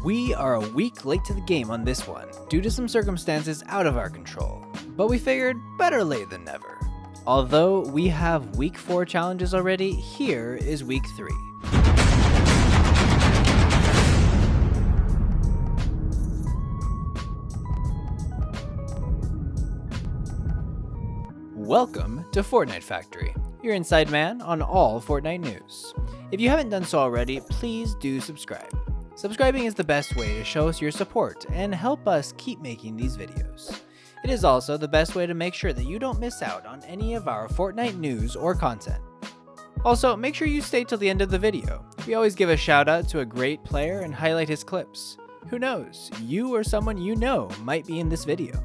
We are a week late to the game on this one, due to some circumstances out of our control, but we figured better late than never. Although we have week 4 challenges already, here is week 3. Welcome to Fortnite Factory, your inside man on all Fortnite news. If you haven't done so already, please do subscribe. Subscribing is the best way to show us your support and help us keep making these videos. It is also the best way to make sure that you don't miss out on any of our Fortnite news or content. Also, make sure you stay till the end of the video. We always give a shout out to a great player and highlight his clips. Who knows, you or someone you know might be in this video.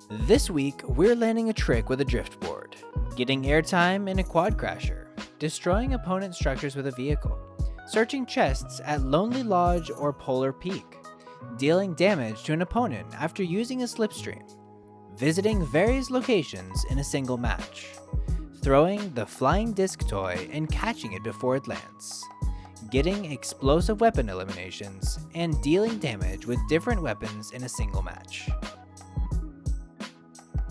This week, we're landing a trick with a drift board, getting airtime in a quad crasher, destroying opponent structures with a vehicle, searching chests at Lonely Lodge or Polar Peak, dealing damage to an opponent after using a slipstream, visiting various locations in a single match, throwing the flying disc toy and catching it before it lands, getting explosive weapon eliminations, and dealing damage with different weapons in a single match.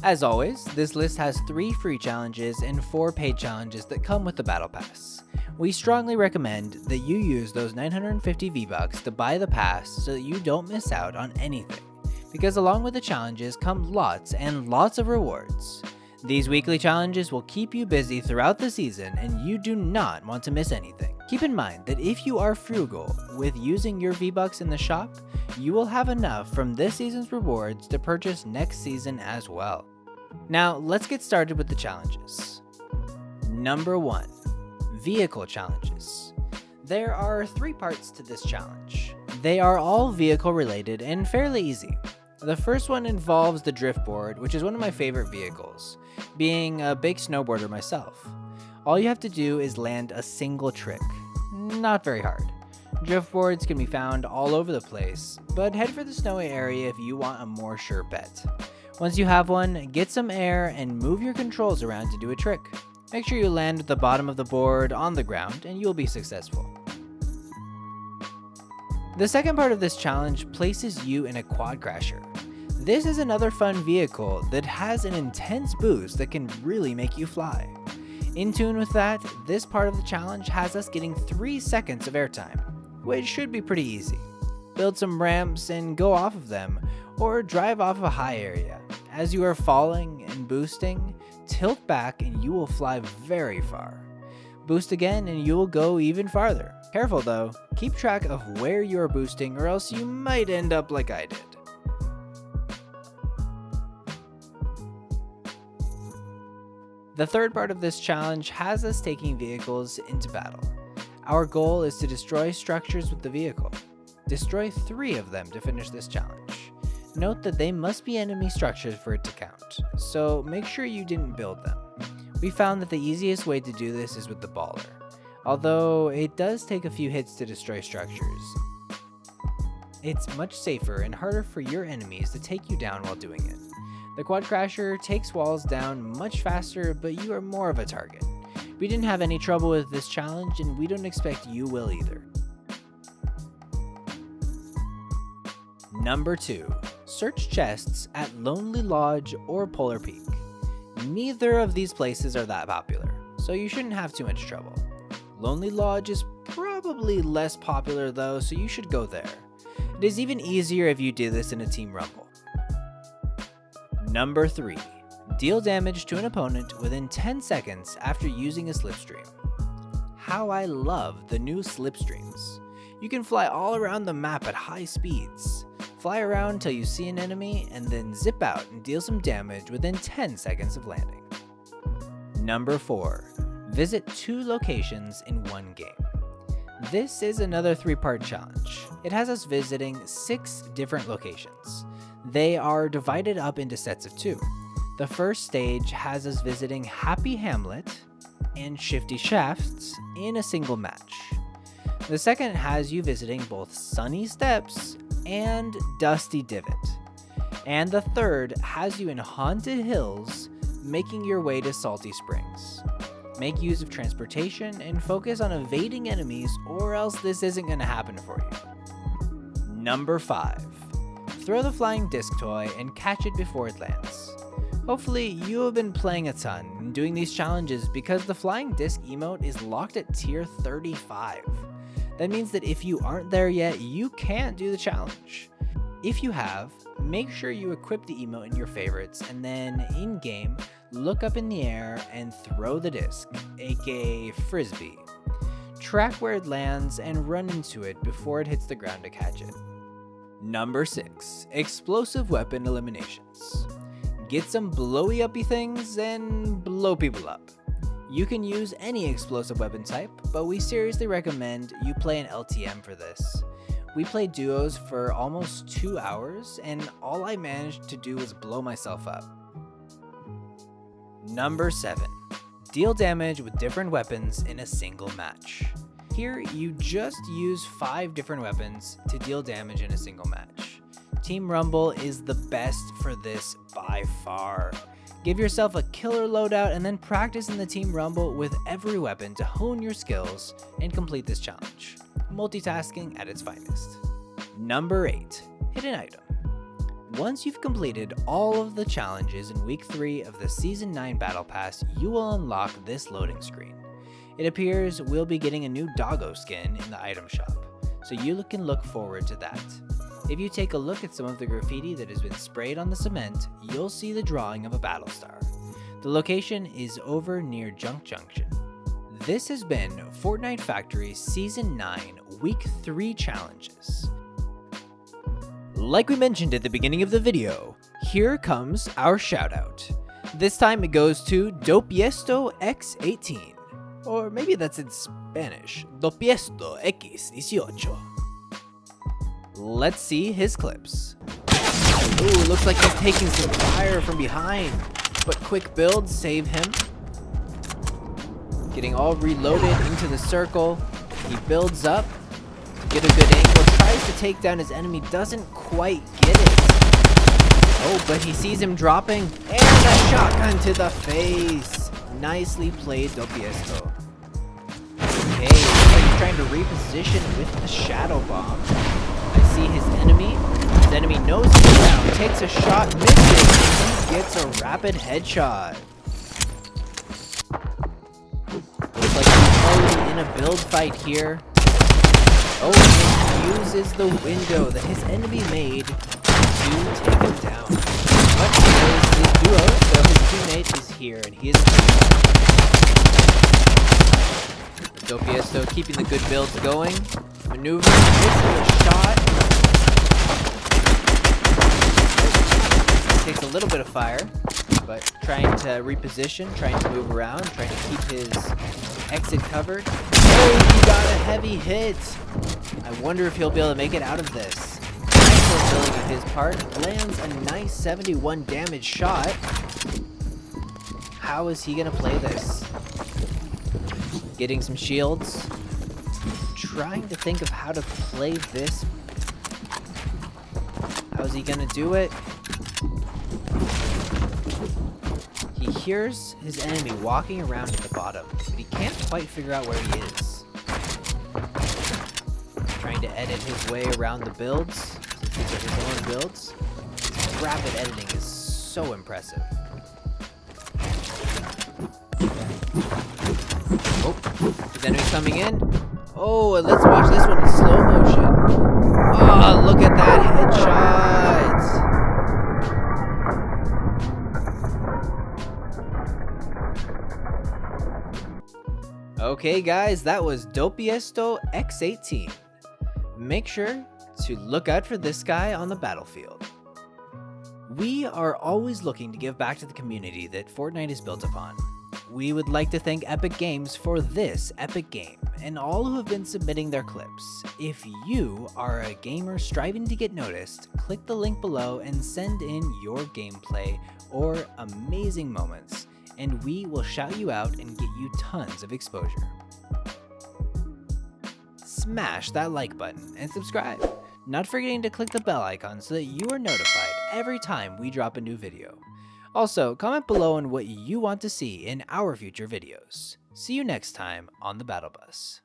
As always, this list has 3 free challenges and 4 paid challenges that come with the Battle Pass. We strongly recommend that you use those 950 V-Bucks to buy the pass so that you don't miss out on anything, because along with the challenges come lots and lots of rewards. These weekly challenges will keep you busy throughout the season and you do not want to miss anything. Keep in mind that if you are frugal with using your V-Bucks in the shop, you will have enough from this season's rewards to purchase next season as well. Now let's get started with the challenges. Number 1. Vehicle challenges. There are 3 parts to this challenge. They are all vehicle related and fairly easy. The first one involves the drift board, which is one of my favorite vehicles, being a big snowboarder myself. All you have to do is land a single trick. Not very hard. Drift boards can be found all over the place, but head for the snowy area if you want a more sure bet. Once you have one, get some air and move your controls around to do a trick. Make sure you land at the bottom of the board on the ground and you'll be successful. The second part of this challenge places you in a quad crasher. This is another fun vehicle that has an intense boost that can really make you fly. In tune with that, this part of the challenge has us getting 3 seconds of airtime, which should be pretty easy. Build some ramps and go off of them, or drive off a high area. As you are falling and boosting, tilt back and you will fly very far. Boost again and you will go even farther. Careful though, keep track of where you are boosting or else you might end up like I did. The third part of this challenge has us taking vehicles into battle. Our goal is to destroy structures with the vehicle. Destroy 3 of them to finish this challenge. Note that they must be enemy structures for it to count, so make sure you didn't build them. We found that the easiest way to do this is with the baller, although it does take a few hits to destroy structures. It's much safer and harder for your enemies to take you down while doing it. The quad crasher takes walls down much faster, but you are more of a target. We didn't have any trouble with this challenge and we don't expect you will either. Number 2. Search chests at Lonely Lodge or Polar Peak. Neither of these places are that popular, so you shouldn't have too much trouble. Lonely Lodge is probably less popular though, so you should go there. It is even easier if you do this in a team rumble. Number 3. Deal damage to an opponent within 10 seconds after using a slipstream. How I love the new slipstreams. You can fly all around the map at high speeds. Fly around till you see an enemy and then zip out and deal some damage within 10 seconds of landing. Number 4. Visit 2 locations in one game. This is another 3-part challenge. It has us visiting 6 different locations. They are divided up into sets of 2. The first stage has us visiting Happy Hamlet and Shifty Shafts in a single match. The second has you visiting both Sunny Steps and Dusty Divot. And the third has you in Haunted Hills, making your way to Salty Springs. Make use of transportation and focus on evading enemies, or else this isn't going to happen for you. Number 5. Throw the flying disc toy and catch it before it lands. Hopefully you have been playing a ton and doing these challenges because the flying disc emote is locked at tier 35. That means that if you aren't there yet, you can't do the challenge. If you have, make sure you equip the emote in your favorites, and then in-game, look up in the air and throw the disc, aka frisbee. Track where it lands and run into it before it hits the ground to catch it. Number 6. Explosive weapon eliminations. Get some blowy uppy things and blow people up. You can use any explosive weapon type, but we seriously recommend you play an LTM for this. We played duos for almost 2 hours, and all I managed to do was blow myself up. Number 7. Deal damage with different weapons in a single match. Here, you just use 5 different weapons to deal damage in a single match. Team Rumble is the best for this by far. Give yourself a killer loadout and then practice in the Team Rumble with every weapon to hone your skills and complete this challenge. Multitasking at its finest. Number 8. Hidden item. Once you've completed all of the challenges in week 3 of the Season 9 Battle Pass, you will unlock this loading screen. It appears we'll be getting a new doggo skin in the item shop, so you can look forward to that. If you take a look at some of the graffiti that has been sprayed on the cement, you'll see the drawing of a battle star. The location is over near Junk Junction. This has been Fortnite Factory Season 9 Week 3 Challenges. Like we mentioned at the beginning of the video, here comes our shoutout. This time it goes to Dopiesto X18. Or maybe that's in Spanish, Dopiesto X18. Let's see his clips. Ooh, looks like he's taking some fire from behind, but quick builds save him. Getting all reloaded into the circle, he builds up to get a good angle, tries to take down his enemy, doesn't quite get it. Oh, but he sees him dropping, and a shotgun to the face. Nicely played, Dopiesto. Okay, looks like he's trying to reposition with the shadow bomb. I see his enemy. His enemy knows he's down, takes a shot, misses, and gets a rapid headshot. Looks like he's already in a build fight here. Oh, and he uses the window that his enemy made to take him down. But he knows his duo, so his teammate is here, and he is Dopiesto keeping the good builds going. Maneuvering, missing the shot. Takes a little bit of fire, but trying to reposition, trying to move around, trying to keep his exit covered. Oh, he got a heavy hit. I wonder if he'll be able to make it out of this. Nice little building of his part. Lands a nice 71 damage shot. How is he going to play this? Getting some shields. Trying to think of how to play this. How's he gonna do it? He hears his enemy walking around at the bottom, but he can't quite figure out where he is. Trying to edit his way around the builds, since these are his own builds. His rapid editing is so impressive. Oh, his enemy's coming in. Oh, and let's watch this one in slow motion. Oh, look at that headshot. Okay, guys, that was Dopiesto X18. Make sure to look out for this guy on the battlefield. We are always looking to give back to the community that Fortnite is built upon. We would like to thank Epic Games for this epic game and all who have been submitting their clips. If you are a gamer striving to get noticed, click the link below and send in your gameplay or amazing moments, and we will shout you out and get you tons of exposure. Smash that like button and subscribe, not forgetting to click the bell icon so that you are notified every time we drop a new video. Also, comment below on what you want to see in our future videos. See you next time on the Battle Bus.